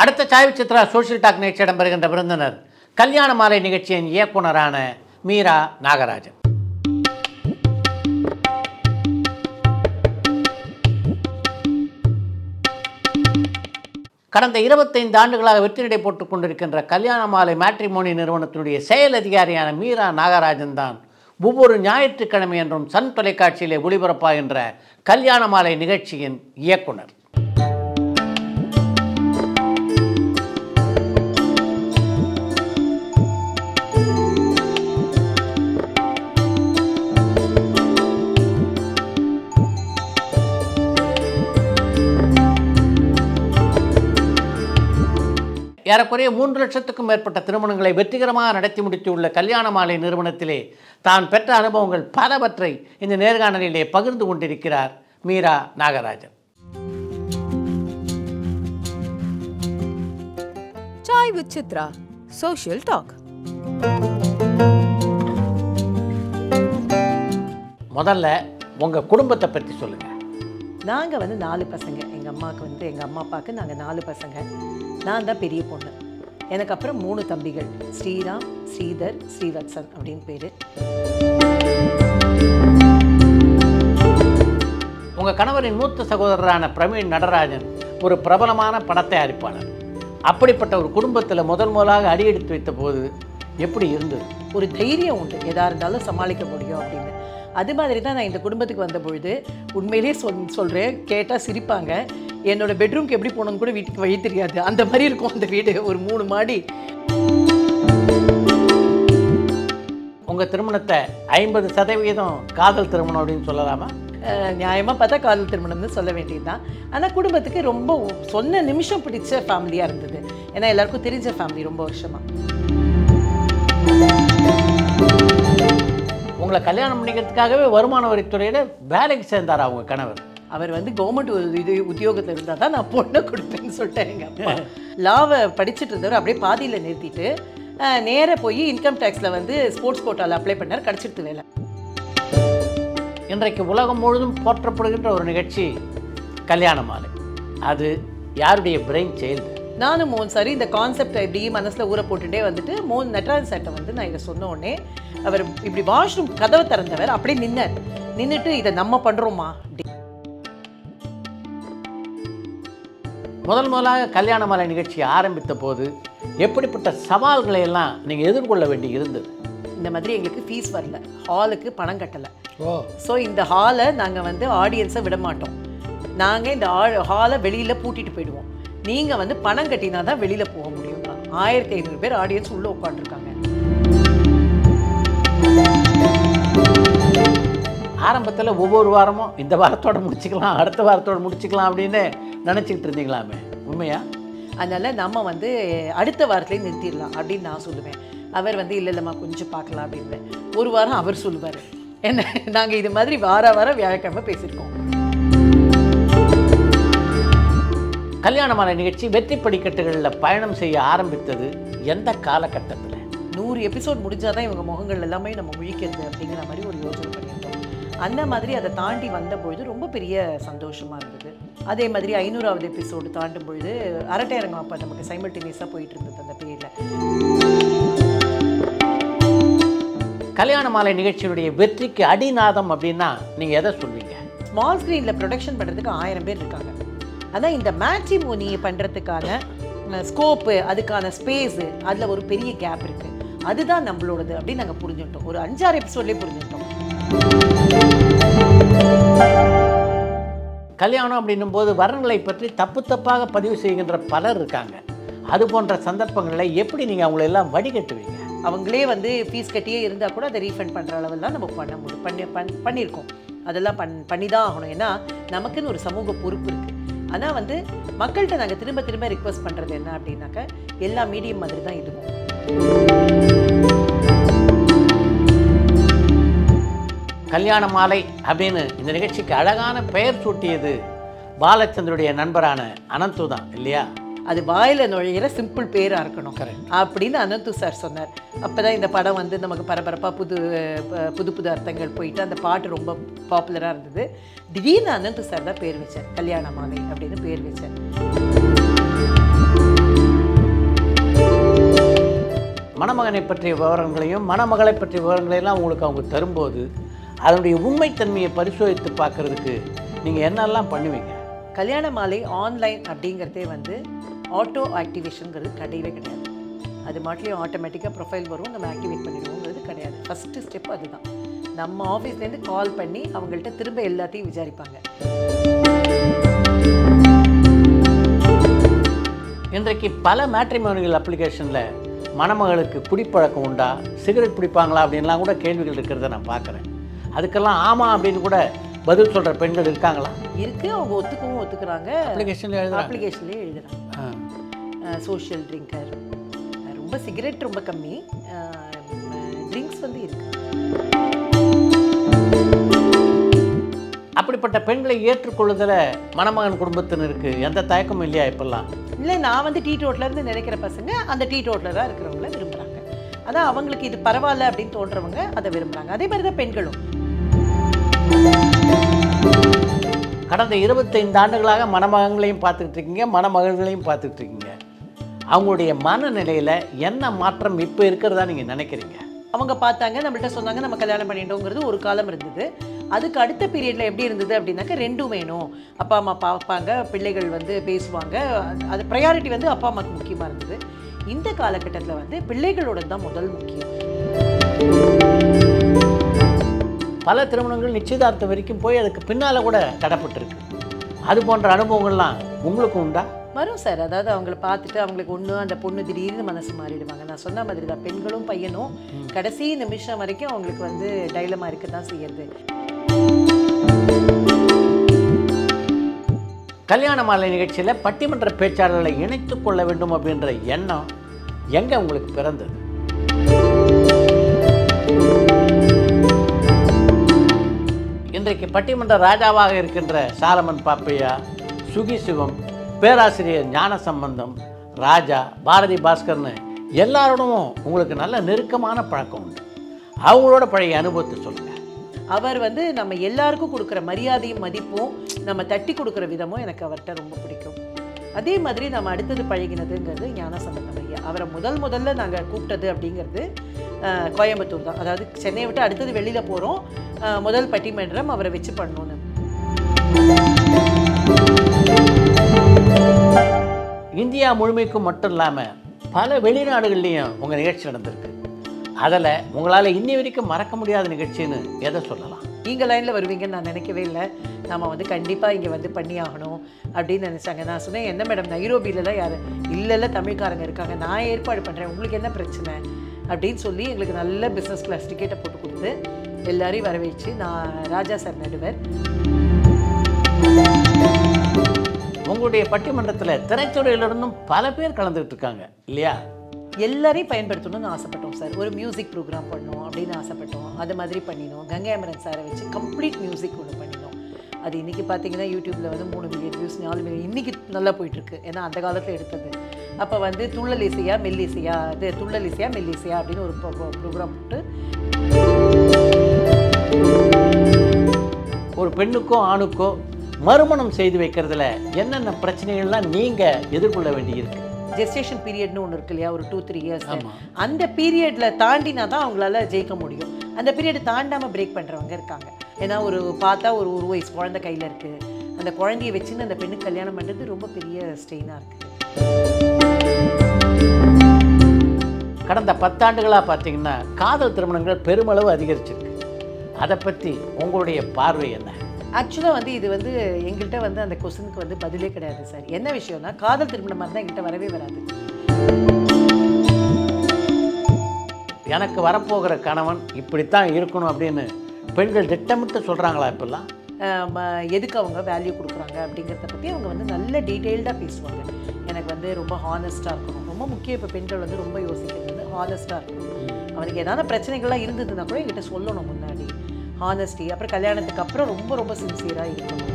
அடுத்த சாய்வு Chitra social talk நிகழ்ச்சி இடம்பெறுகின்ற விருந்தினர் கல்யாண மாலை நிகழ்ச்சியின் இயக்குனரான மீரா நாகராஜன். கடந்த 25 ஆண்டுகளாக வெற்றி நடை போட்டுக் கொண்டிருக்கின்ற கல்யாண மாலை மேட்ரிமோனி நிறுவனத்தினுடைய செயல் அதிகாரியான மீரா நாகராஜன் தான் ஒவ்வொரு ஞாயிற்றுக்கிழமை என்றும் சன் தொலைக்காட்சியிலே ஒளிபரப்பாகின்ற கல்யாண மாலை நிகழ்ச்சியின் இயக்குனர். ஏறக்குறைய 3 லட்சத்துக்கும் மேற்பட்ட திருமணங்களை வெற்றிகரமாக நடத்தி முடித்துள்ள கல்யாண மாலை நிறுவனத்திலே தான் பெற்ற அனுபவங்கள் பலவற்றை இந்த நேர்காணலிலே பகிர்ந்து கொண்டிருக்கிறார் Meera Nagarajan. Chai with Chitra, Social Talk. முதல்ல உங்கள் குடும்பத்தை பற்றி சொல்லுங்கள். நாங்கள் வந்து 4 பசங்க. எங்கள் அம்மாவுக்கு வந்து எங்கள் அம்மா அப்பாவுக்கு நாங்கள் 4 பசங்க. நான் தான் பெரிய பொண்ணு. எனக்கு அப்புறம் 3 தம்பிகள், ஸ்ரீராம், ஸ்ரீதர், ஸ்ரீவத்சன் அப்படின்னு பேர். உங்கள் கணவரின் மூத்த சகோதரரான பிரவீன் நடராஜன் ஒரு பிரபலமான படத்தயாரிப்பாளர். அப்படிப்பட்ட ஒரு குடும்பத்தில் முதலாக அடியெடுத்து வைத்த போது எப்படி இருந்தது? ஒரு தைரியம் உண்டு, எதாக இருந்தாலும் சமாளிக்க முடியும் அப்படின்னு. அது மாதிரி தான் நான் இந்த குடும்பத்துக்கு வந்த பொழுது உண்மையிலே சொல்கிறேன், கேட்டால் சிரிப்பாங்க. என்னோடய பெட்ரூம்க்கு எப்படி போகணுன்னு கூட வீட்டுக்கு வழி தெரியாது, அந்த மாதிரி இருக்கும் அந்த வீடு. ஒரு 3 மாடி. உங்கள் திருமணத்தை 50% காதல் திருமணம் அப்படின்னு சொல்லலாமா? நியாயமாக பார்த்தா காதல் திருமணம்னு சொல்ல வேண்டியது தான். ஆனால் குடும்பத்துக்கு ரொம்ப சொன்ன நிமிஷம் பிடிச்ச ஃபேமிலியாக இருந்தது. ஏன்னா எல்லாருக்கும் தெரிஞ்ச ஃபேமிலி ரொம்ப வருஷமாக. உங்களை கல்யாணம் பண்ணிக்கிறதுக்காகவே வருமான வரித்துறையில் வேலைக்கு சேர்ந்தார் அவங்க கணவர். அவர் வந்து கவர்மெண்ட் உத்தியோகத்தில் இருந்தால் தான் நான் பொண்ணை கொடுப்பேன்னு சொல்லிட்டேன். எங்கள் அப்பா லாவை படிச்சுட்டு இருந்தவர் அப்படியே பாதியில் நிறுத்திட்டு நேராக போய் இன்கம் டேக்ஸில் வந்து ஸ்போர்ட்ஸ் கோட்டாவில் அப்ளை பண்ணார். கிடச்சிடுது வேலை. இன்றைக்கு உலகம் முழுவதும் போற்றப்படுகின்ற ஒரு நிகழ்ச்சி கல்யாண மாலை. அது யாருடைய பிரெயின் செயல்? நானும் மோகன் சார் இந்த கான்செப்டை இப்படி மனசில் ஊற போட்டுகிட்டே வந்துட்டு மோகன் நட்ராஜன் சார்ட்ட வந்து நான் இதை சொன்ன உடனே அவர் இப்படி வாஷ்ரூம் கதவை திறந்தவர் அப்படியே நின்றுட்டு இதை நம்ம பண்ணுறோமா. முதலாக கல்யாண மாலை நிகழ்ச்சி ஆரம்பித்த போது எப்படிப்பட்ட சவால்களை எல்லாம் நீங்கள் எதிர்கொள்ள வேண்டி இருந்தது? இந்த மாதிரி எங்களுக்கு ஃபீஸ் வரல, ஹாலுக்கு பணம் கட்டலை. ஸோ இந்த ஹாலை நாங்கள் வந்து ஆடியன்ஸை விட மாட்டோம். நாங்கள் இந்த ஹாலை வெளியில் பூட்டிட்டு போயிடுவோம். நீங்கள் வந்து பணம் கட்டினா தான் வெளியில் போக முடியும். 1500 பேர் ஆடியன்ஸ் உள்ளே உட்காந்துருக்காங்க. ஆரம்பத்தில் ஒவ்வொரு வாரமும் இந்த வாரத்தோடு முடிச்சுக்கலாம், அடுத்த வாரத்தோடு முடிச்சுக்கலாம் அப்படின்னு நினச்சிக்கிட்டு இருந்தீங்களாமே, உண்மையா? அதனால் நம்ம வந்து அடுத்த வாரத்துலேயே நிறுத்திடலாம் அப்படின்னு நான் சொல்லுவேன். அவர் வந்து இல்லைம்மா கொஞ்சம் பார்க்கலாம் அப்படின்னு ஒரு வாரம் அவர் சொல்லுவார். என்ன நாங்கள் இது மாதிரி வாரம் வியாழக்கிழமை பேசியிருக்கோம். கல்யாண மாலை நிகழ்ச்சி வெற்றி படிக்கட்டுகளில் பயணம் செய்ய ஆரம்பித்தது எந்த காலகட்டத்தில்? 100 எபிசோட் முடிஞ்சால் தான் இவங்க முகங்கள் எல்லாமே நம்ம முழிக்கிறது அப்படிங்கிற மாதிரி ஒரு யோசனை பண்ணியிருந்தோம். அந்த மாதிரி அதை தாண்டி வந்தபொழுது ரொம்ப பெரிய சந்தோஷமாக இருந்தது. அதே மாதிரி 500வது எபிசோடு தாண்டும் பொழுது அரட்டையரங்கம் அப்போ நமக்கு சைமல்டேனியஸாக போயிட்டு இருந்தது அந்த பேரில். கல்யாண மாலை நிகழ்ச்சியினுடைய வெற்றிக்கு அடிநாதம் அப்படின்னா நீங்கள் எதை சொல்வீங்க? ஸ்மால் ஸ்க்ரீனில் ப்ரொடக்ஷன் பண்ணுறதுக்கு 1000 பேர் இருக்காங்க. ஆனால் இந்த மேட்ரிமோனியை பண்ணுறதுக்கான ஸ்கோப்பு, அதுக்கான ஸ்பேஸு, அதில் ஒரு பெரிய கேப் இருக்குது. அதுதான் நம்மளோடது அப்படின்னு நாங்கள் புரிஞ்சுட்டோம். ஒரு 5-6 எபிசோட்லேயே புரிஞ்சுட்டோம். கல்யாணம் அப்படின்னும் போது வரன்களை பற்றி தப்பாக பதிவு செய்கின்ற பலர் இருக்காங்க. அது போன்ற சந்தர்ப்பங்களில் எப்படி நீங்கள் அவங்கள எல்லாம் வடிகட்டுவீங்க? அவங்களே வந்து ஃபீஸ் கட்டியே இருந்தால் கூட அதை ரீஃபண்ட் பண்ணுற அளவெல்லாம் நம்ம பண்ண முடியும், பண்ணியிருக்கோம். அதெல்லாம் பண்ணி தான் ஆகணும். ஏன்னா நமக்குன்னு ஒரு சமூக பொறுப்பு இருக்குது. ஆனால் வந்து மக்கள்கிட்ட நாங்கள் திரும்ப ரிக்வெஸ்ட் பண்ணுறது என்ன அப்படின்னாக்கா, எல்லா மீடியம் மாதிரி தான் இதுவும். கல்யாண மாலை அப்படின்னு இந்த நிகழ்ச்சிக்கு அழகான பெயர் சூட்டியது பாலச்சந்தருடைய நண்பரான அனந்து தான் இல்லையா? அது வாயில் நுழையிற சிம்பிள் பேராக இருக்கணும் அப்படின்னு அனந்து சார் சொன்னார். அப்போ தான் இந்த படம் வந்து நமக்கு பரபரப்பாக புது அர்த்தங்கள் போயிட்டு அந்த பாட்டு ரொம்ப பாப்புலராக இருந்தது. திடீர்னு அனந்து சார் தான் பேர் வச்சார், கல்யாண மாலை அப்படின்னு பேர் வச்சார். மணமகனை பற்றிய விவரங்களையும் மணமகளை பற்றிய விவரங்களையெல்லாம் உங்களுக்கு அவங்க தரும்போது அதனுடைய உண்மைத்தன்மையை பரிசோதித்து பார்க்குறதுக்கு நீங்கள் என்னெல்லாம் பண்ணுவீங்க? கல்யாண மாலை ஆன்லைன் அப்படிங்கிறதே வந்து ஆட்டோ ஆக்டிவேஷனுங்கிறது கிடையவே கிடையாது. அது மாட்டிலையும் ஆட்டோமேட்டிக்காக ப்ரொஃபைல் வரும், நம்ம ஆக்டிவேட் பண்ணிடுவோங்கிறது கிடையாது. ஃபஸ்ட்டு ஸ்டெப் அதுதான். நம்ம ஆஃபீஸ்லேருந்து கால் பண்ணி அவங்கள்ட்ட திரும்ப எல்லாத்தையும் விசாரிப்பாங்க. இன்றைக்கு பல மேட்ரிமோனியல் அப்ளிகேஷனில் மணமகளுக்கு குடிப்பழக்கம் உண்டா, சிகரெட் பிடிப்பாங்களா அப்படின்லாம் கூட கேள்விகள் இருக்கிறத நான் பார்க்குறேன். அதுக்கெல்லாம் ஆமாம் அப்படின்னு கூட பதில் சொல்கிற பெண்கள் இருக்காங்களா? இருக்குது, அவங்க ஒத்துக்கிறாங்க. அப்ளிகேஷன்லேயே எழுதுறாங்க. சோஷியல் ட்ரிங்கர், ரொம்ப சிகரெட் ரொம்ப கம்மி, ட்ரிங்க்ஸ் வந்து இருக்கு. அப்படிப்பட்ட பெண்களை ஏற்றுக்கொள்ளுதல மணமகன் குடும்பத்தினருக்கு எந்த தயக்கமும் இல்லையா இப்பெல்லாம்? இல்லை, நான் வந்து டீடோட்லேருந்து நினைக்கிற பசங்க அந்த டீடோட்லராக இருக்கிறவங்கள விரும்புகிறாங்க. அதான் அவங்களுக்கு இது பரவாயில்ல அப்படின்னு தோன்றவங்க அதை விரும்புகிறாங்க. அதே மாதிரி தான் பெண்களும். கடந்த 25 ஆண்டுகளாக மணமகங்களையும் பார்த்துக்கிட்டு இருக்கீங்க, மணமகள்களையும் பார்த்துக்கிட்டு இருக்கீங்க. அவங்களுடைய மனநிலையில் என்ன மாற்றம் இப்போ இருக்கிறதா நீங்கள் நினைக்கிறீங்க? அவங்க பார்த்தாங்க, நம்மள்ட்ட சொன்னாங்க, நம்ம கல்யாணம் பண்ணிட்டோங்கிறது ஒரு காலம் இருந்தது. அதுக்கு அடுத்த பீரியடில் எப்படி இருந்தது அப்படின்னாக்கா ரெண்டும் வேணும். அப்பா அம்மா பார்ப்பாங்க, பிள்ளைகள் வந்து பேசுவாங்க. அது ப்ரையாரிட்டி வந்து அப்பா அம்மாவுக்கு முக்கியமாக இருந்தது. இந்த காலகட்டத்தில் வந்து பிள்ளைகளோட தான் முதல் முக்கியம். பல திருமணங்கள் நிச்சயதார்த்தம் வரைக்கும் போய் அதுக்கு பின்னால் கூட தடைப்பட்டிருக்கு. அது போன்ற அனுபவங்கள்லாம் உங்களுக்கு உண்டா? வரும் சார். அதாவது அவங்கள பார்த்துட்டு அவங்களுக்கு ஒன்று அந்த பொண்ணு திடீர்னு மனசு மாறிடுவாங்க. நான் சொன்ன மாதிரி தான், பெண்களும் பையனும் கடைசி நிமிஷம் வரைக்கும் அவங்களுக்கு வந்து டைலமா இருக்க தான் செய்யறது. கல்யாண மாலை நிகழ்ச்சியில் பட்டிமன்ற பேச்சாளர்களை இணைத்து கொள்ள வேண்டும் அப்படின்ற எண்ணம் எங்கே உங்களுக்கு பிறந்தது? இன்றைக்கு பட்டிமன்ற ராஜாவாக இருக்கின்ற சாலமன் பாப்பையா, சுகி சிவம், பேராசிரியர் ஞான சம்பந்தம், ராஜா, பாரதி பாஸ்கர்னு எல்லாரோடும் உங்களுக்கு நல்ல நெருக்கமான பழக்கம் உண்டு. அவங்களோட பழைய அனுபவத்தை சொல்லுங்கள். அவர் வந்து நம்ம எல்லாருக்கும் கொடுக்குற மரியாதையும் மதிப்பும் நம்ம தட்டி கொடுக்குற விதமும் எனக்கு அவர்கிட்ட ரொம்ப பிடிக்கும். அதே மாதிரி நம்ம அடுத்தது பழகினதுங்கிறது ஞான சம்பந்தம் ஐயா. அவரை முதல்ல நாங்கள் கூப்பிட்டது அப்படிங்கிறது கோயம்புத்தூர் தான். அதாவது சென்னையை விட்டு அடுத்தது வெளியில் போகிறோம், முதல் பட்டிமன்றம் அவரை வச்சு பண்ணணும்னு. இந்தியா முழுமைக்கும் மட்டும் இல்லாமல் பல வெளிநாடுகள்லேயும் உங்கள் நிகழ்ச்சி நடந்திருக்கு. அதில் உங்களால் இன்னி வரைக்கும் மறக்க முடியாத நிகழ்ச்சின்னு எதை சொல்லலாம்? நீங்கள் லைனில் வருவீங்கன்னு நான் நினைக்கவே இல்லை. நம்ம வந்து கண்டிப்பாக இங்கே வந்து பண்ணி ஆகணும் அப்படின்னு நினச்சாங்க. நான் சொன்னேன், என்ன மேடம் நைரோபியிலலாம் யார் இல்லை தமிழ்காரங்க இருக்காங்க, நான் ஏற்பாடு பண்ணுறேன், உங்களுக்கு என்ன பிரச்சனை அப்படின்னு சொல்லி எங்களுக்கு நல்ல பிஸ்னஸ் கிளாஸ் டிக்கெட்டை போட்டு கொடுத்து எல்லாரையும் வர வச்சு, நான் ராஜா சார் நடுவர். உங்களுடைய பட்டிமன்றத்தில் திரைத்துறையிலிருந்தும் பல பேர் கலந்துக்கிட்டு இருக்காங்க இல்லையா? எல்லாரையும் பயன்படுத்தணும்னு ஆசைப்பட்டோம் சார். ஒரு மியூசிக் ப்ரோக்ராம் பண்ணோம் அப்படின்னு ஆசைப்பட்டோம். அது மாதிரி பண்ணினோம். கங்கை அமரன் சாரை வச்சு கம்ப்ளீட் மியூசிக் ஒன்று பண்ணினோம். அது இன்றைக்கி பார்த்தீங்கன்னா யூடியூப்பில் வந்து 3 மில்லியன் வியூஸ், 4 மில்லியன் இன்றைக்கி நல்லா போயிட்டுருக்கு. ஏன்னா அந்த காலத்தில் எடுத்தது. அப்போ வந்து துள்ளல் இசையா மெல்லிசையா, அது துள்ளல் இசையா மெல்லிசையா அப்படின்னு ஒரு ப்ரோக்ராம் போட்டு ஒரு பெண்ணுக்கோ ஆணுக்கோ மறுமணம் செய்து வைக்கிறதுல என்னென்ன பிரச்சனைகள்லாம் நீங்கள் எதிர்கொள்ள வேண்டியிருக்கு? ஜெஸ்டேஷன் பீரியட்னு ஒன்று இருக்கு இல்லையா, ஒரு 2-3 இயர்ஸ். அந்த பீரியடில் தாண்டினா தான் அவங்களால ஜெயிக்க முடியும். அந்த பீரியட் தாண்டாமல் பிரேக் பண்ணுறவங்க இருக்காங்க. ஏன்னா பார்த்தா ஒரு வயசு குழந்தை கையில் இருக்குது. அந்த குழந்தைய வச்சுன்னு அந்த பெண்ணுக்கு கல்யாணம் பண்ணுறது ரொம்ப பெரிய ஸ்ட்ரெயினாக இருக்குது. கடந்த 10 ஆண்டுகளாக பார்த்தீங்கன்னா காதல் திருமணங்கள் பெருமளவு அதிகரிச்சிருக்கு. அதை பற்றி உங்களுடைய பார்வை என்ன? ஆக்சுவலாக வந்து இது வந்து எங்கள்கிட்ட வந்து அந்த கொஸ்டினுக்கு வந்து பதிலே கிடையாது சார். என்ன விஷயம்னா, காதல் திருமணமாக இருந்தால் எங்கள்கிட்ட வரவே வராது. எனக்கு வரப்போகிற கணவன் இப்படித்தான் இருக்கணும் அப்படின்னு பெண்கள் திட்டமிட்டு சொல்கிறாங்களா இப்பெல்லாம்? எதுக்கு அவங்க வேல்யூ கொடுக்குறாங்க அப்படிங்கிறத பற்றி அவங்க வந்து நல்ல டீட்டெயில்டாக பேசுவாங்க. எனக்கு வந்து ரொம்ப ஹானஸ்ட்டாக இருக்கணும், ரொம்ப முக்கியம். இப்போ பெண்கள் வந்து ரொம்ப யோசிக்கிறது வந்து ஹானஸ்ட்டாக இருக்கணும். அவனுக்கு ஏதாவது பிரச்சனைகள்லாம் இருந்ததுன்னா கூட என்கிட்ட சொல்லணும் முன்னாடி. ஹானஸ்டி. அப்புறம் கல்யாணத்துக்கு அப்புறம் ரொம்ப ரொம்ப சின்சியராக இருக்கணும்.